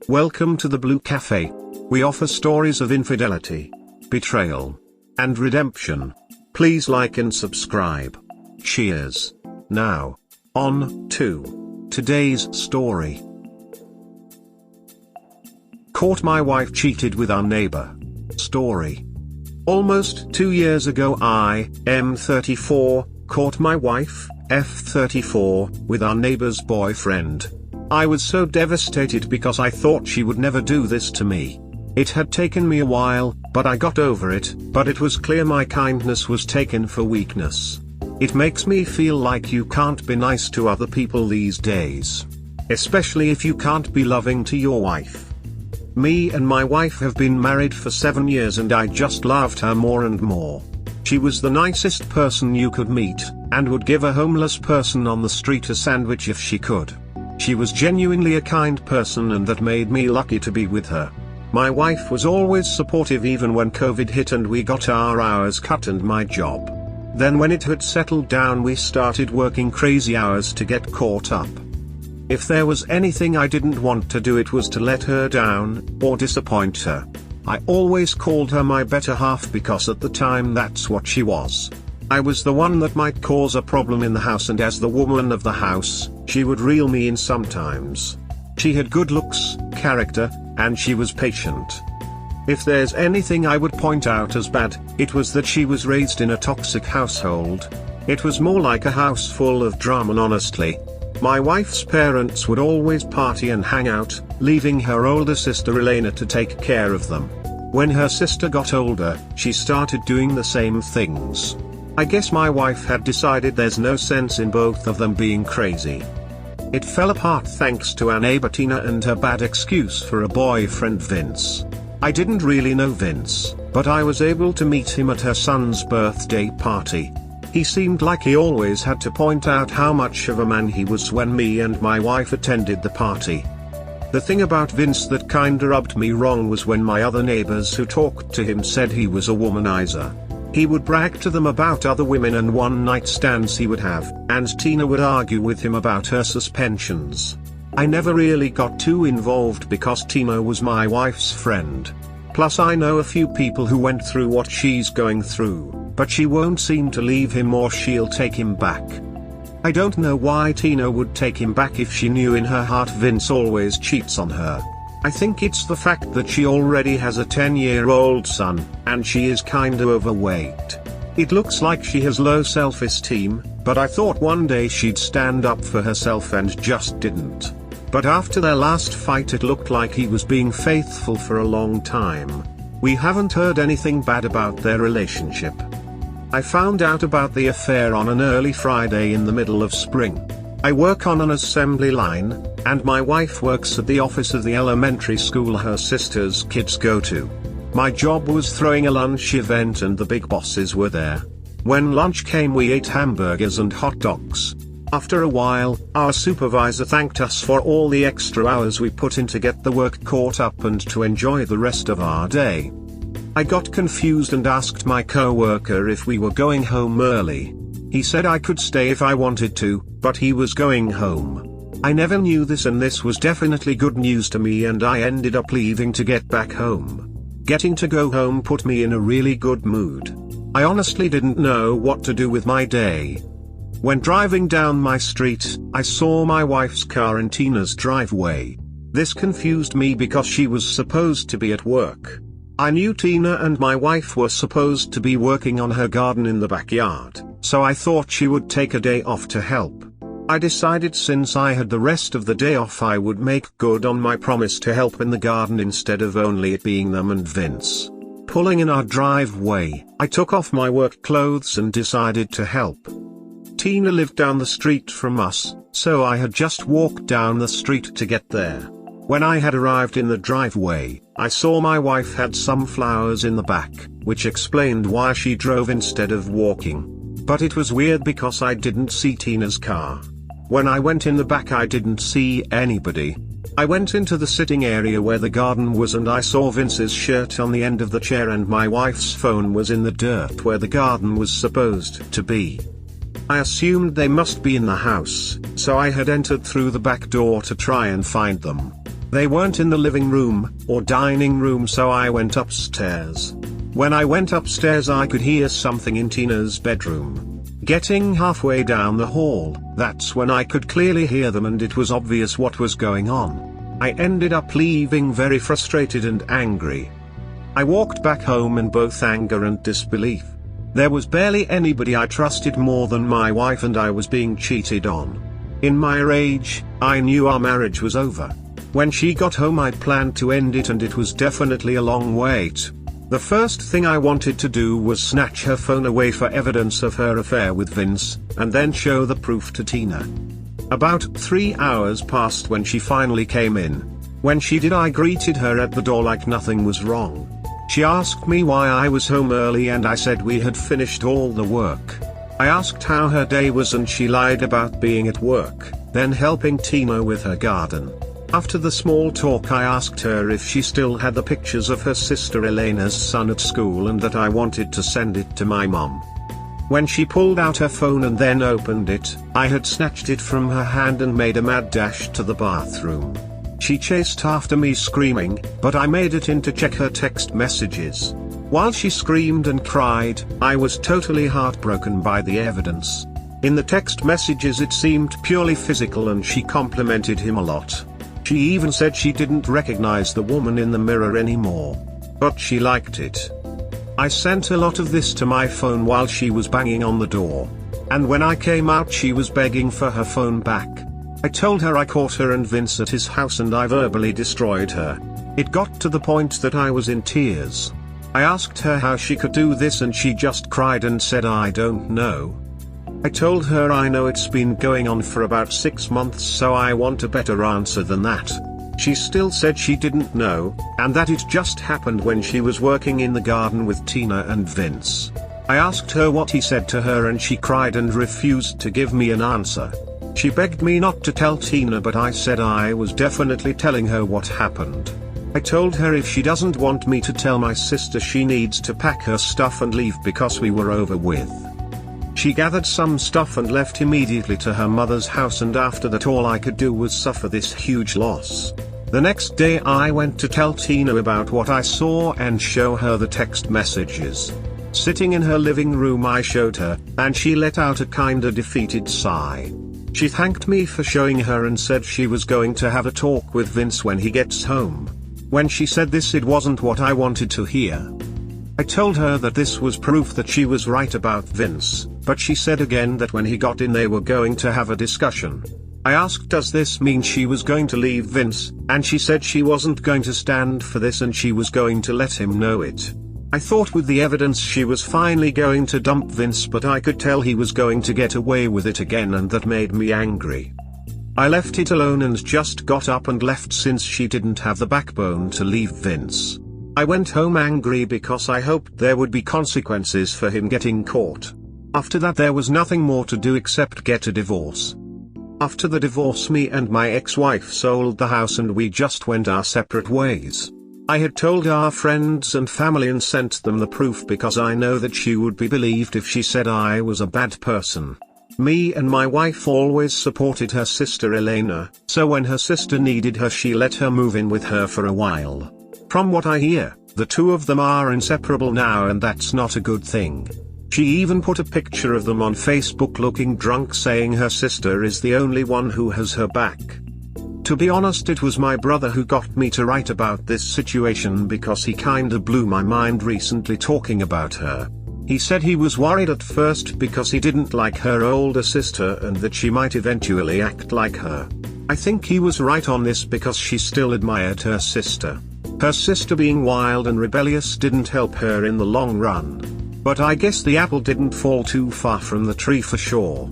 Welcome to the Blue Cafe. We offer stories of infidelity, betrayal, and redemption. Please like and subscribe. Cheers. Now, on to today's story. Caught my wife cheated with our neighbor. Story. Almost 2 years ago I, M34, caught my wife, F34, with our neighbor's boyfriend. I was so devastated because I thought she would never do this to me. It had taken me a while, but I got over it, but it was clear my kindness was taken for weakness. It makes me feel like you can't be nice to other people these days. Especially if you can't be loving to your wife. Me and my wife have been married for 7 years and I just loved her more and more. She was the nicest person you could meet, and would give a homeless person on the street a sandwich if she could. She was genuinely a kind person and that made me lucky to be with her. My wife was always supportive even when COVID hit and we got our hours cut and my job. Then when it had settled down we started working crazy hours to get caught up. If there was anything I didn't want to do, it was to let her down, or disappoint her. I always called her my better half because at the time that's what she was. I was the one that might cause a problem in the house, and as the woman of the house, she would reel me in sometimes. She had good looks, character, and she was patient. If there's anything I would point out as bad, it was that she was raised in a toxic household. It was more like a house full of drama, honestly. My wife's parents would always party and hang out, leaving her older sister Elena to take care of them. When her sister got older, she started doing the same things. I guess my wife had decided there's no sense in both of them being crazy. It fell apart thanks to our neighbor Tina and her bad excuse for a boyfriend Vince. I didn't really know Vince, but I was able to meet him at her son's birthday party. He seemed like he always had to point out how much of a man he was when me and my wife attended the party. The thing about Vince that kinda rubbed me wrong was when my other neighbors who talked to him said he was a womanizer. He would brag to them about other women and one-night stands he would have, and Tina would argue with him about her suspensions. I never really got too involved because Tina was my wife's friend. Plus I know a few people who went through what she's going through, but she won't seem to leave him or she'll take him back. I don't know why Tina would take him back if she knew in her heart Vince always cheats on her. I think it's the fact that she already has a 10-year-old son, and she is kinda overweight. It looks like she has low self-esteem, but I thought one day she'd stand up for herself and just didn't. But after their last fight it looked like he was being faithful for a long time. We haven't heard anything bad about their relationship. I found out about the affair on an early Friday in the middle of spring. I work on an assembly line, and my wife works at the office of the elementary school her sister's kids go to. My job was throwing a lunch event and the big bosses were there. When lunch came we ate hamburgers and hot dogs. After a while, our supervisor thanked us for all the extra hours we put in to get the work caught up and to enjoy the rest of our day. I got confused and asked my coworker if we were going home early. He said I could stay if I wanted to, but he was going home. I never knew this, and this was definitely good news to me, and I ended up leaving to get back home. Getting to go home put me in a really good mood. I honestly didn't know what to do with my day. When driving down my street, I saw my wife's car in Tina's driveway. This confused me because she was supposed to be at work. I knew Tina and my wife were supposed to be working on her garden in the backyard, so I thought she would take a day off to help. I decided since I had the rest of the day off I would make good on my promise to help in the garden instead of only it being them and Vince. Pulling in our driveway, I took off my work clothes and decided to help. Tina lived down the street from us, so I had just walked down the street to get there. When I had arrived in the driveway, I saw my wife had some flowers in the back, which explained why she drove instead of walking. But it was weird because I didn't see Tina's car. When I went in the back I didn't see anybody. I went into the sitting area where the garden was and I saw Vince's shirt on the end of the chair and my wife's phone was in the dirt where the garden was supposed to be. I assumed they must be in the house, so I had entered through the back door to try and find them. They weren't in the living room or dining room, so I went upstairs. When I went upstairs I could hear something in Tina's bedroom. Getting halfway down the hall, that's when I could clearly hear them and it was obvious what was going on. I ended up leaving very frustrated and angry. I walked back home in both anger and disbelief. There was barely anybody I trusted more than my wife, and I was being cheated on. In my rage, I knew our marriage was over. When she got home I planned to end it, and it was definitely a long wait. The first thing I wanted to do was snatch her phone away for evidence of her affair with Vince, and then show the proof to Tina. About 3 hours passed when she finally came in. When she did, I greeted her at the door like nothing was wrong. She asked me why I was home early and I said we had finished all the work. I asked how her day was and she lied about being at work, then helping Tina with her garden. After the small talk I asked her if she still had the pictures of her sister Elena's son at school and that I wanted to send it to my mom. When she pulled out her phone and then opened it, I had snatched it from her hand and made a mad dash to the bathroom. She chased after me screaming, but I made it in to check her text messages. While she screamed and cried, I was totally heartbroken by the evidence. In the text messages it seemed purely physical and she complimented him a lot. She even said she didn't recognize the woman in the mirror anymore. But she liked it. I sent a lot of this to my phone while she was banging on the door. And when I came out she was begging for her phone back. I told her I caught her and Vince at his house and I verbally destroyed her. It got to the point that I was in tears. I asked her how she could do this and she just cried and said I don't know. I told her I know it's been going on for about 6 months, so I want a better answer than that. She still said she didn't know, and that it just happened when she was working in the garden with Tina and Vince. I asked her what he said to her and she cried and refused to give me an answer. She begged me not to tell Tina, but I said I was definitely telling her what happened. I told her if she doesn't want me to tell my sister she needs to pack her stuff and leave because we were over with. She gathered some stuff and left immediately to her mother's house, and after that all I could do was suffer this huge loss. The next day I went to tell Tina about what I saw and show her the text messages. Sitting in her living room I showed her, and she let out a kinda defeated sigh. She thanked me for showing her and said she was going to have a talk with Vince when he gets home. When she said this it wasn't what I wanted to hear. I told her that this was proof that she was right about Vince, but she said again that when he got in they were going to have a discussion. I asked does this mean she was going to leave Vince, and she said she wasn't going to stand for this and she was going to let him know it. I thought with the evidence she was finally going to dump Vince, but I could tell he was going to get away with it again, and that made me angry. I left it alone and just got up and left since she didn't have the backbone to leave Vince. I went home angry because I hoped there would be consequences for him getting caught. After that there was nothing more to do except get a divorce. After the divorce me and my ex-wife sold the house and we just went our separate ways. I had told our friends and family and sent them the proof because I know that she would be believed if she said I was a bad person. Me and my wife always supported her sister Elena, so when her sister needed her she let her move in with her for a while. From what I hear, the two of them are inseparable now, and that's not a good thing. She even put a picture of them on Facebook looking drunk, saying her sister is the only one who has her back. To be honest, it was my brother who got me to write about this situation because he kinda blew my mind recently talking about her. He said he was worried at first because he didn't like her older sister and that she might eventually act like her. I think he was right on this because she still admired her sister. Her sister being wild and rebellious didn't help her in the long run. But I guess the apple didn't fall too far from the tree for sure.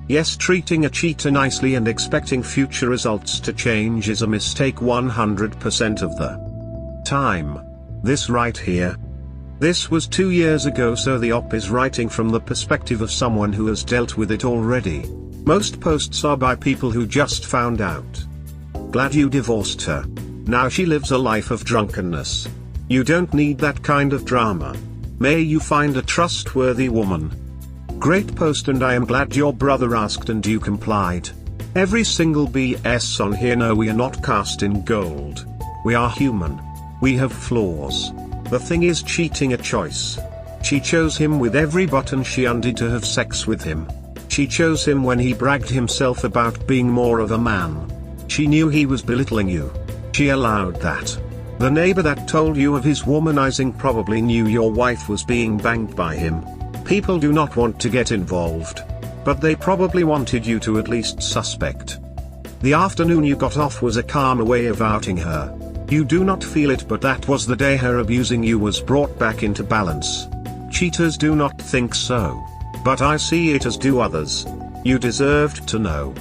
Yes, treating a cheater nicely and expecting future results to change is a mistake 100% of the time. This right here. This was 2 years ago, so the op is writing from the perspective of someone who has dealt with it already. Most posts are by people who just found out. Glad you divorced her. Now she lives a life of drunkenness. You don't need that kind of drama. May you find a trustworthy woman. Great post, and I am glad your brother asked and you complied. Every single BS on here. No, we are not cast in gold. We are human. We have flaws. The thing is, cheating a choice. She chose him with every button she undid to have sex with him. She chose him when he bragged himself about being more of a man. She knew he was belittling you. She allowed that. The neighbor that told you of his womanizing probably knew your wife was being banged by him. People do not want to get involved. But they probably wanted you to at least suspect. The afternoon you got off was a calmer way of outing her. You do not feel it, but that was the day her abusing you was brought back into balance. Cheaters do not think so. But I see it as do others. You deserved to know.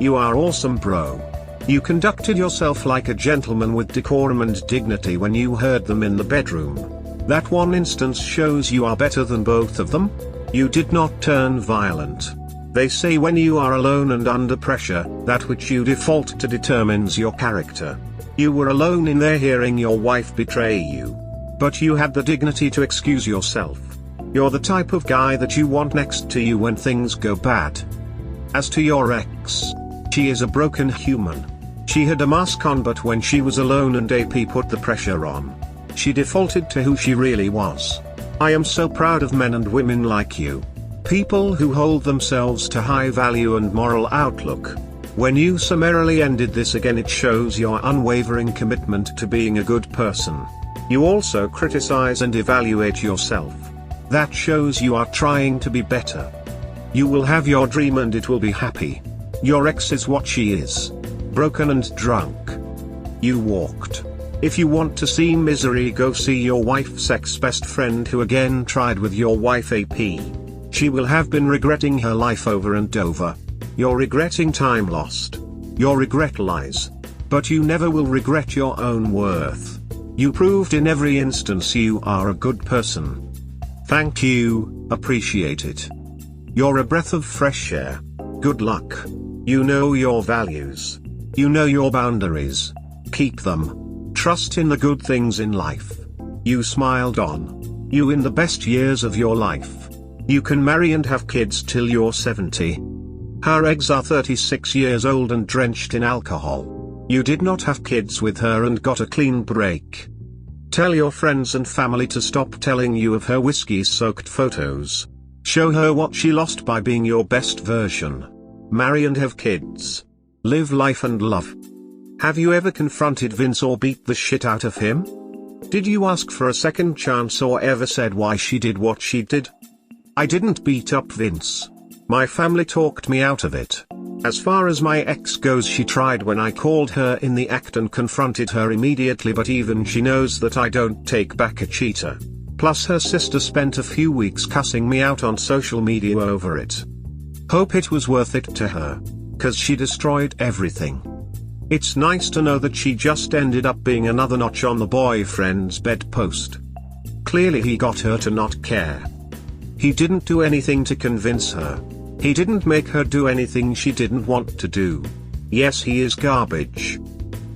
You are awesome, bro. You conducted yourself like a gentleman with decorum and dignity when you heard them in the bedroom. That one instance shows you are better than both of them. You did not turn violent. They say when you are alone and under pressure, that which you default to determines your character. You were alone in there hearing your wife betray you. But you had the dignity to excuse yourself. You're the type of guy that you want next to you when things go bad. As to your ex, she is a broken human. She had a mask on, but when she was alone and AP put the pressure on, she defaulted to who she really was. I am so proud of men and women like you. People who hold themselves to high value and moral outlook. When you summarily ended this again, it shows your unwavering commitment to being a good person. You also criticize and evaluate yourself. That shows you are trying to be better. You will have your dream and it will be happy. Your ex is what she is. Broken and drunk. You walked. If you want to see misery, go see your wife's ex-best friend who again tried with your wife AP. She will have been regretting her life over and over. You're regretting time lost. Your regret lies. But you never will regret your own worth. You proved in every instance you are a good person. Thank you, appreciate it. You're a breath of fresh air. Good luck. You know your values. You know your boundaries. Keep them. Trust in the good things in life. You smiled on. You in the best years of your life. You can marry and have kids till you're 70. Her eggs are 36 years old and drenched in alcohol. You did not have kids with her and got a clean break. Tell your friends and family to stop telling you of her whiskey-soaked photos. Show her what she lost by being your best version. Marry and have kids. Live life and love. Have you ever confronted Vince or beat the shit out of him? Did you ask for a second chance or ever said why she did what she did? I didn't beat up Vince. My family talked me out of it. As far as my ex goes, she tried when I called her in the act and confronted her immediately, but even she knows that I don't take back a cheater. Plus her sister spent a few weeks cussing me out on social media over it. Hope it was worth it to her. 'Cause she destroyed everything. It's nice to know that she just ended up being another notch on the boyfriend's bedpost. Clearly he got her to not care. He didn't do anything to convince her. He didn't make her do anything she didn't want to do. Yes, he is garbage.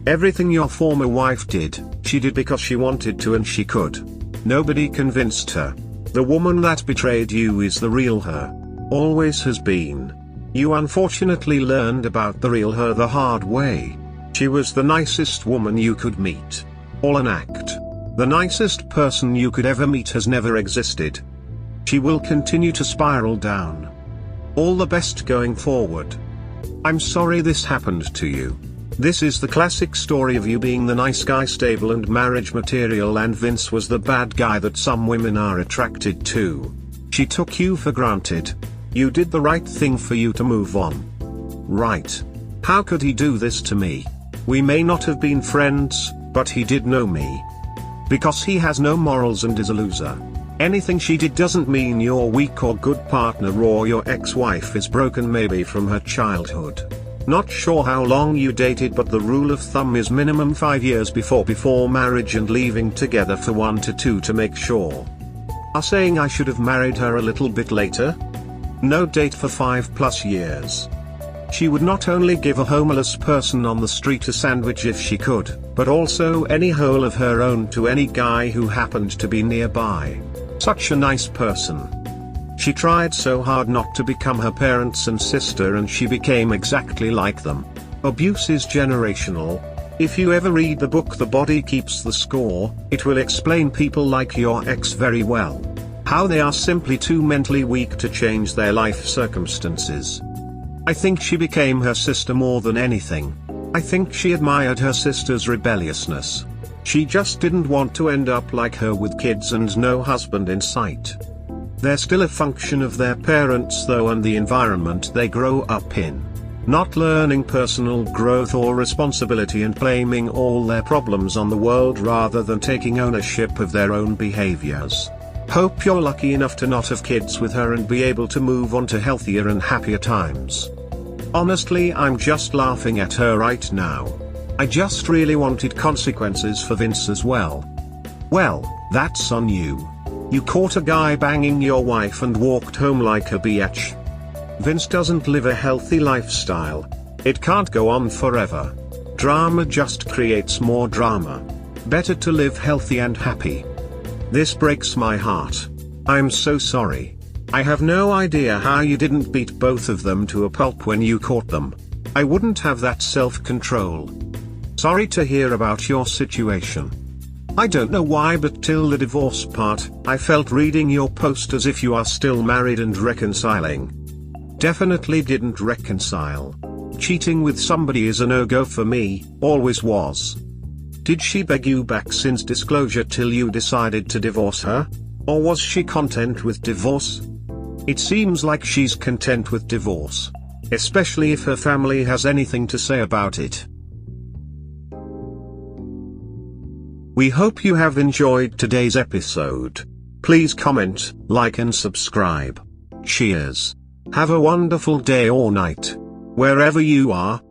Everything your former wife did, she did because she wanted to and she could. Nobody convinced her. The woman that betrayed you is the real her. Always has been. You unfortunately learned about the real her the hard way. She was the nicest woman you could meet. All an act. The nicest person you could ever meet has never existed. She will continue to spiral down. All the best going forward. I'm sorry this happened to you. This is the classic story of you being the nice guy, stable and marriage material, and Vince was the bad guy that some women are attracted to. She took you for granted. You did the right thing for you to move on. Right. How could he do this to me? We may not have been friends, but he did know me. Because he has no morals and is a loser. Anything she did doesn't mean you're weak or good partner or your ex-wife is broken, maybe from her childhood. Not sure how long you dated, but the rule of thumb is minimum 5 years before marriage and leaving together for 1 to 2 to make sure. Are saying I should have married her a little bit later? No date for 5+ years. She would not only give a homeless person on the street a sandwich if she could, but also any hole of her own to any guy who happened to be nearby. Such a nice person. She tried so hard not to become her parents and sister, and she became exactly like them. Abuse is generational. If you ever read the book The Body Keeps the Score, it will explain people like your ex very well. How they are simply too mentally weak to change their life circumstances. I think she became her sister more than anything. I think she admired her sister's rebelliousness. She just didn't want to end up like her with kids and no husband in sight. They're still a function of their parents though, and the environment they grow up in. Not learning personal growth or responsibility and blaming all their problems on the world rather than taking ownership of their own behaviors. Hope you're lucky enough to not have kids with her and be able to move on to healthier and happier times. Honestly, I'm just laughing at her right now. I just really wanted consequences for Vince as well. Well, that's on you. You caught a guy banging your wife and walked home like a biatch. Vince doesn't live a healthy lifestyle. It can't go on forever. Drama just creates more drama. Better to live healthy and happy. This breaks my heart. I'm so sorry. I have no idea how you didn't beat both of them to a pulp when you caught them. I wouldn't have that self-control. Sorry to hear about your situation. I don't know why, but till the divorce part, I felt reading your post as if you are still married and reconciling. Definitely didn't reconcile. Cheating with somebody is a no-go for me, always was. Did she beg you back since disclosure till you decided to divorce her? Or was she content with divorce? It seems like she's content with divorce. Especially if her family has anything to say about it. We hope you have enjoyed today's episode. Please comment, like and subscribe. Cheers. Have a wonderful day or night, wherever you are.